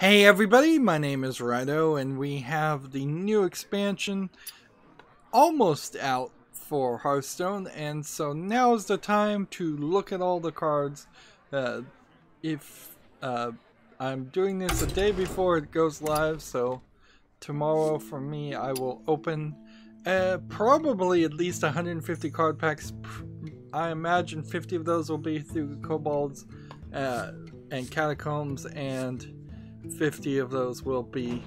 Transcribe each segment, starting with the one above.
Hey everybody, my name is Rydo, and we have the new expansion almost out for Hearthstone, and so now is the time to look at all the cards. If I'm doing this a day before it goes live, so tomorrow for me I will open probably at least 150 card packs. I imagine 50 of those will be through Kobolds and Catacombs, and 50 of those will be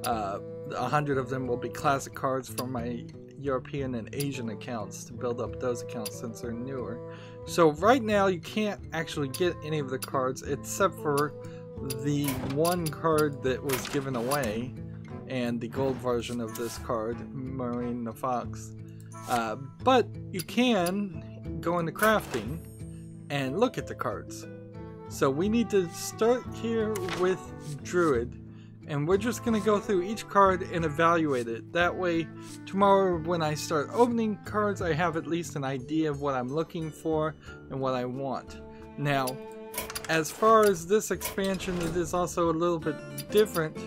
100 of them will be classic cards from my European and Asian accounts to build up those accounts since they're newer. So right now you can't actually get any of the cards except for the one card that was given away and the gold version of this card, Marine the Fox. But you can go into crafting and look at the cards. So we need to start here with Druid, and we're just going to go through each card and evaluate it. That way, tomorrow when I start opening cards, I have at least an idea of what I'm looking for and what I want. Now, as far as this expansion, it is also a little bit different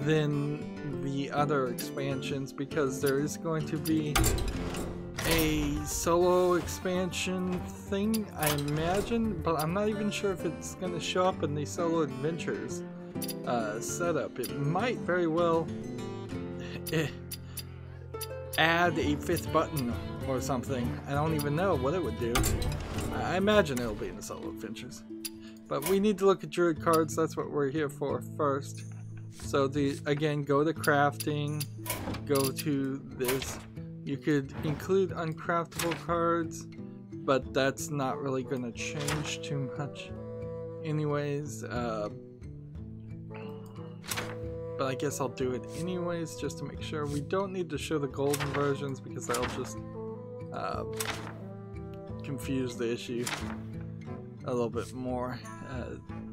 than the other expansions because there is going to be a solo expansion thing, I imagine, but I'm not even sure if it's going to show up in the solo adventures setup. It might very well add a fifth button or something. I don't even know what it would do. I imagine it'll be in the solo adventures. But we need to look at Druid cards. That's what we're here for first. So again, go to crafting, go to this. You could include uncraftable cards, but that's not really going to change too much anyways. But I guess I'll do it anyways just to make sure. We don't need to show the golden versions because that'll just confuse the issue a little bit more.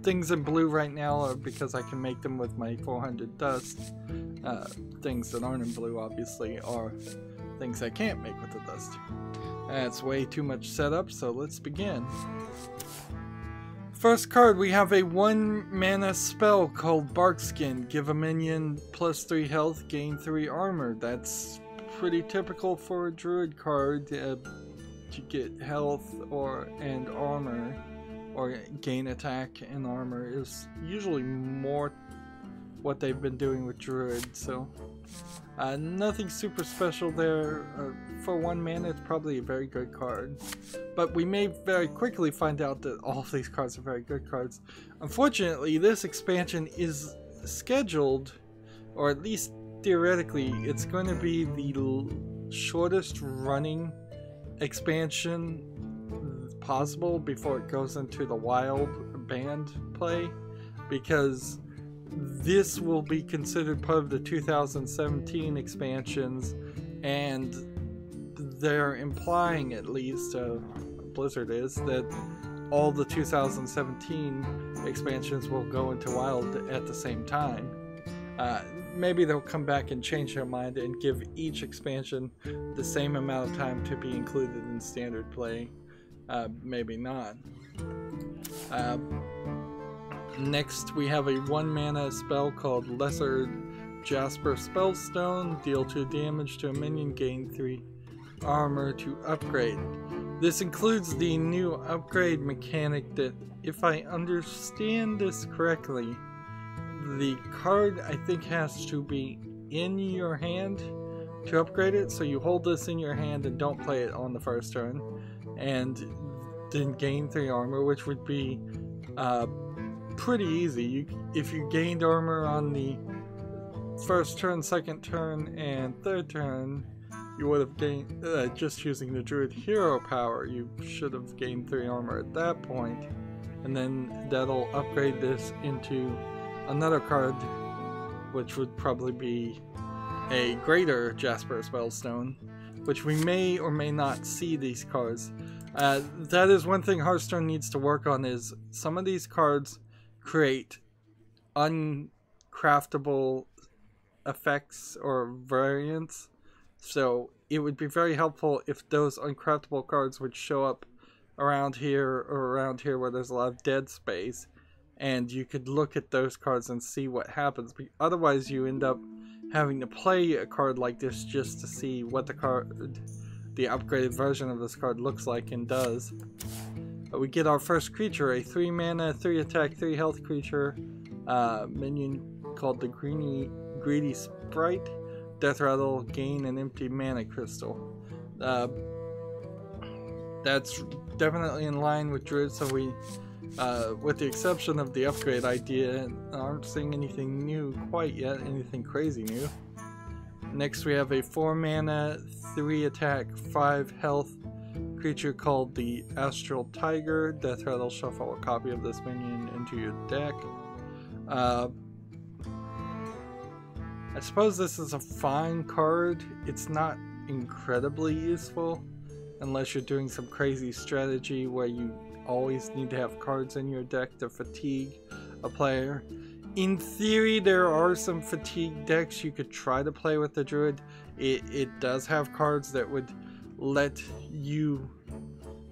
Things in blue right now are because I can make them with my 400 dust. Things that aren't in blue obviously are things I can't make with the dust. That's way too much setup, so let's begin. First card, we have a 1 mana spell called Barkskin. Give a minion +3 health, gain 3 armor. That's pretty typical for a Druid card to get health and armor, or gain attack and armor is usually more what they've been doing with Druid, so nothing super special there. For 1 mana, it's probably a very good card. But we may very quickly find out that all of these cards are very good cards. Unfortunately, this expansion is scheduled, or at least theoretically, it's going to be the shortest running expansion possible before it goes into the wild band play, because this will be considered part of the 2017 expansions, and they're implying, at least Blizzard is, that all the 2017 expansions will go into wild at the same time. Maybe they'll come back and change their mind and give each expansion the same amount of time to be included in standard play. Maybe not. Next, we have a 1 mana spell called Lesser Jasper Spellstone. Deal 2 damage to a minion, gain 3 armor to upgrade. This includes the new upgrade mechanic that, if I understand this correctly, the card I think has to be in your hand to upgrade it. So you hold this in your hand and don't play it on the first turn, and then gain 3 armor, which would be pretty easy. If you gained armor on the first turn, second turn, and third turn, you would have gained, just using the Druid hero power, you should have gained 3 armor at that point, and then that'll upgrade this into another card, which would probably be a greater Jasper Spellstone, which we may or may not see these cards. That is one thing Hearthstone needs to work on, is some of these cards create uncraftable effects or variants, so it would be very helpful if those uncraftable cards would show up around here or around here where there's a lot of dead space, and you could look at those cards and see what happens. But otherwise, you end up having to play a card like this just to see what the upgraded version of this card looks like and does. We get our first creature, a 3 mana, 3 attack, 3 health creature, minion called the Greedy Sprite. Death Rattle, gain an empty mana crystal. That's definitely in line with Druid, so we, with the exception of the upgrade idea, aren't seeing anything new quite yet, anything crazy new. Next we have a 4 mana, 3 attack, 5 health creature called the Astral Tiger. Death Rattle, shuffle a copy of this minion into your deck. I suppose this is a fine card. It's not incredibly useful unless you're doing some crazy strategy where you always need to have cards in your deck to fatigue a player. In theory, there are some fatigue decks you could try to play with the Druid. It does have cards that would let you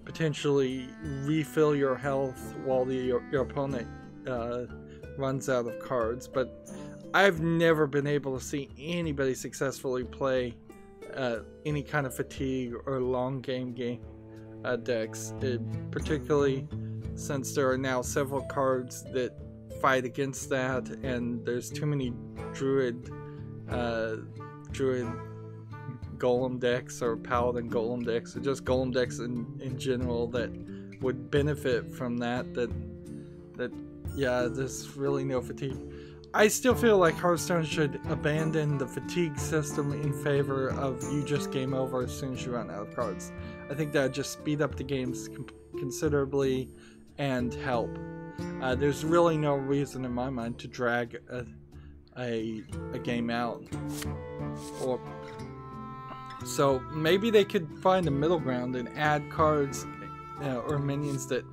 potentially refill your health while your opponent runs out of cards, but I've never been able to see anybody successfully play any kind of fatigue or long game decks, particularly since there are now several cards that fight against that, and there's too many Druid Golem decks or Paladin Golem decks, or just Golem decks in general that would benefit from that. Yeah, there's really no fatigue. I still feel like Hearthstone should abandon the fatigue system in favor of you just game over as soon as you run out of cards. I think that would just speed up the games considerably and help. There's really no reason in my mind to drag a game out. So maybe they could find a middle ground and add cards or minions that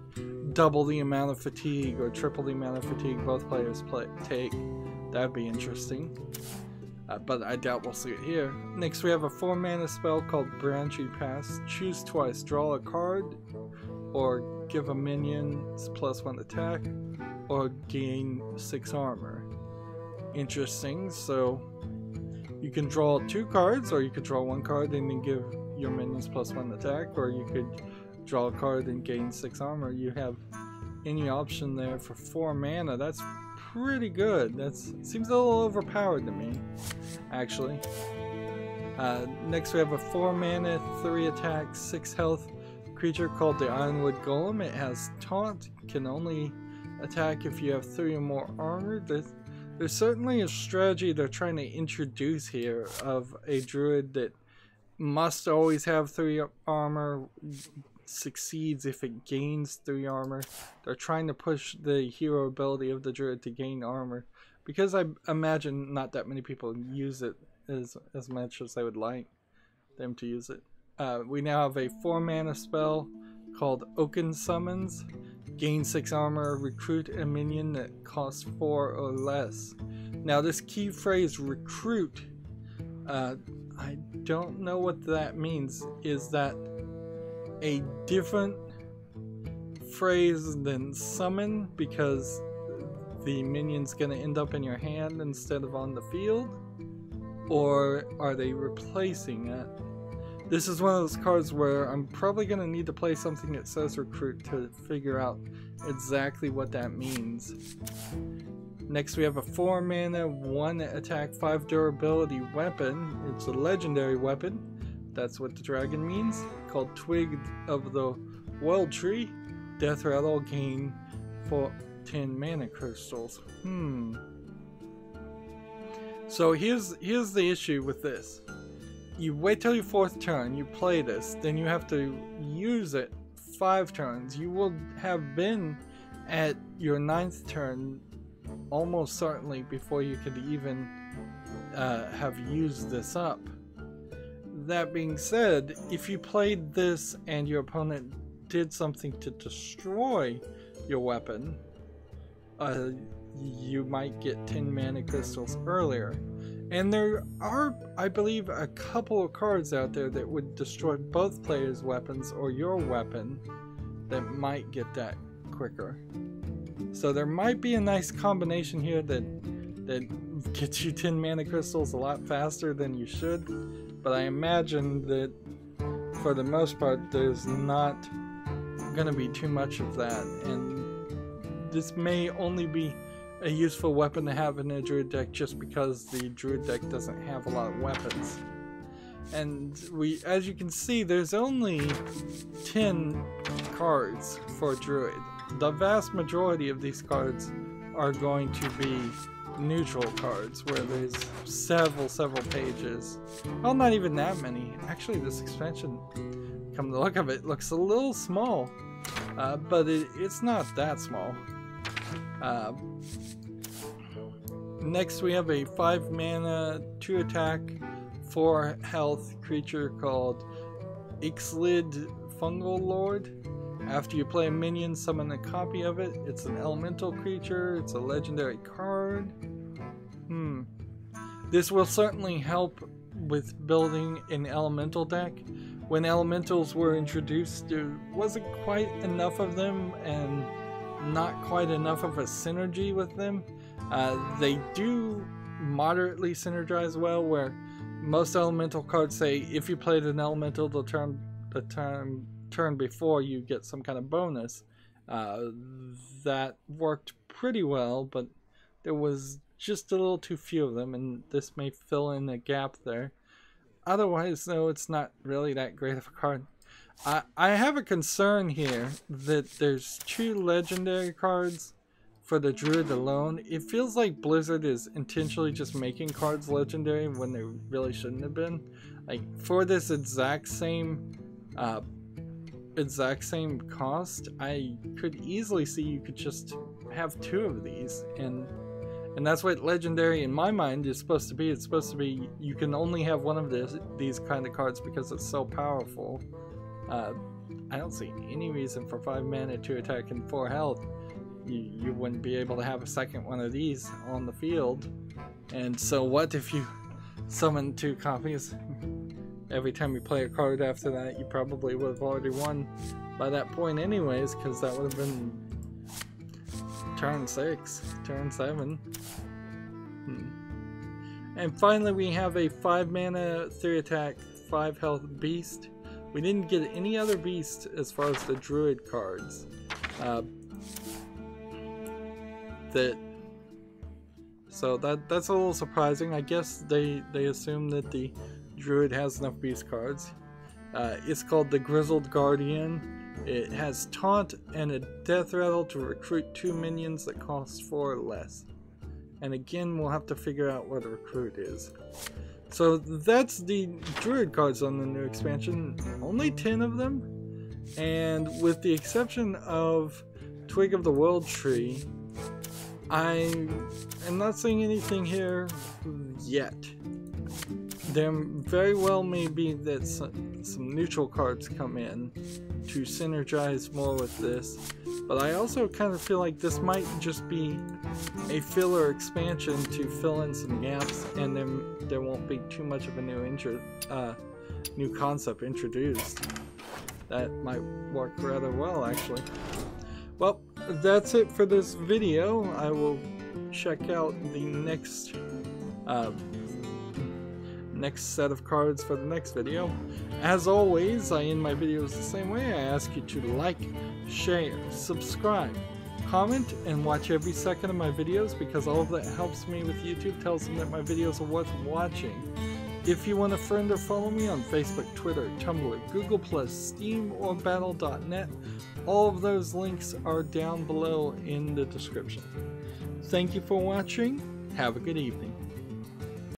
double the amount of fatigue or triple the amount of fatigue both players take. That'd be interesting. But I doubt we'll see it here. Next we have a 4 mana spell called Branching Pass. Choose twice. Draw a card, or give a minion +1 attack, or gain 6 armor. Interesting. So you can draw 2 cards, or you could draw 1 card and then give your minions +1 attack, or you could draw a card and gain 6 armor. You have any option there for 4 mana. That's pretty good. That seems a little overpowered to me, actually. Next we have a 4 mana, 3 attack, 6 health creature called the Ironwood Golem. It has taunt, can only attack if you have 3 or more armor. There's certainly a strategy they're trying to introduce here of a Druid that must always have 3 armor, succeeds if it gains 3 armor. They're trying to push the hero ability of the Druid to gain armor, because I imagine not that many people use it as much as they would like them to use it. We now have a 4 mana spell called Oaken Summons. Gain 6 armor, recruit a minion that costs 4 or less. Now this key phrase recruit, I don't know what that means. Is that a different phrase than summon because the minion's gonna end up in your hand instead of on the field? Or are they replacing it? This is one of those cards where I'm probably gonna need to play something that says recruit to figure out exactly what that means. Next we have a 4 mana, 1 attack, 5 durability weapon. It's a legendary weapon. That's what the dragon means. Called Twig of the World Tree. Death Rattle, gain 10 mana crystals. So here's the issue with this. You wait till your 4th turn, you play this, then you have to use it 5 turns. You will have been at your 9th turn almost certainly before you could even have used this up. That being said, if you played this and your opponent did something to destroy your weapon, you might get 10 mana crystals earlier. And there are, I believe, a couple of cards out there that would destroy both players' weapons or your weapon that might get that quicker. So there might be a nice combination here that gets you 10 mana crystals a lot faster than you should, but I imagine that for the most part there's not gonna be too much of that, and this may only be a useful weapon to have in a Druid deck just because the Druid deck doesn't have a lot of weapons. And as you can see, there's only 10 cards for Druid. The vast majority of these cards are going to be neutral cards where there's several pages. Well, not even that many. Actually, this expansion, come to look of it, looks a little small, but it's not that small. Next we have a 5 mana 2 attack 4 health creature called Ixlid Fungal Lord. After you play a minion, summon a copy of it. It's an elemental creature. It's a legendary card. This will certainly help with building an elemental deck. When elementals were introduced, there wasn't quite enough of them and not quite enough of a synergy with them. They do moderately synergize well, where most elemental cards say if you played an elemental the turn before, you get some kind of bonus. That worked pretty well, but there was just a little too few of them, and this may fill in a gap there. Otherwise, though, it's not really that great of a card. I have a concern here that there's 2 legendary cards for the Druid alone. It feels like Blizzard is intentionally just making cards legendary when they really shouldn't have been. Like, for this exact same cost, I could easily see you could just have 2 of these, and that's what legendary in my mind is supposed to be. It's supposed to be you can only have one of these kind of cards because it's so powerful. I don't see any reason for 5 mana 2 attack and 4 health you wouldn't be able to have a second one of these on the field. And so what if you summon 2 copies? Every time you play a card after that, you probably would have already won by that point anyways, because that would have been turn 6, turn 7. And finally we have a 5 mana 3 attack 5 health beast. We didn't get any other beast as far as the Druid cards. So that's a little surprising. I guess they assume that the Druid has enough beast cards. It's called the Grizzled Guardian. It has Taunt and a Death Rattle to recruit 2 minions that cost 4 or less. And again, we'll have to figure out what a recruit is. So that's the Druid cards on the new expansion. Only 10 of them. And with the exception of Twig of the World Tree, I am not seeing anything here yet. There very well may be that some neutral cards come in to synergize more with this, but I also kind of feel like this might just be a filler expansion to fill in some gaps, and then there won't be too much of a new concept introduced. That might work rather well, actually. Well, that's it for this video. I will check out the next set of cards for the next video. As always, I end my videos the same way. I ask you to like, share, subscribe, comment, and watch every second of my videos, because all of that helps me with YouTube, tells them that my videos are worth watching. If you want to friend or follow me on Facebook, Twitter, Tumblr, Google+, Steam, or Battle.net, all of those links are down below in the description. Thank you for watching. Have a good evening.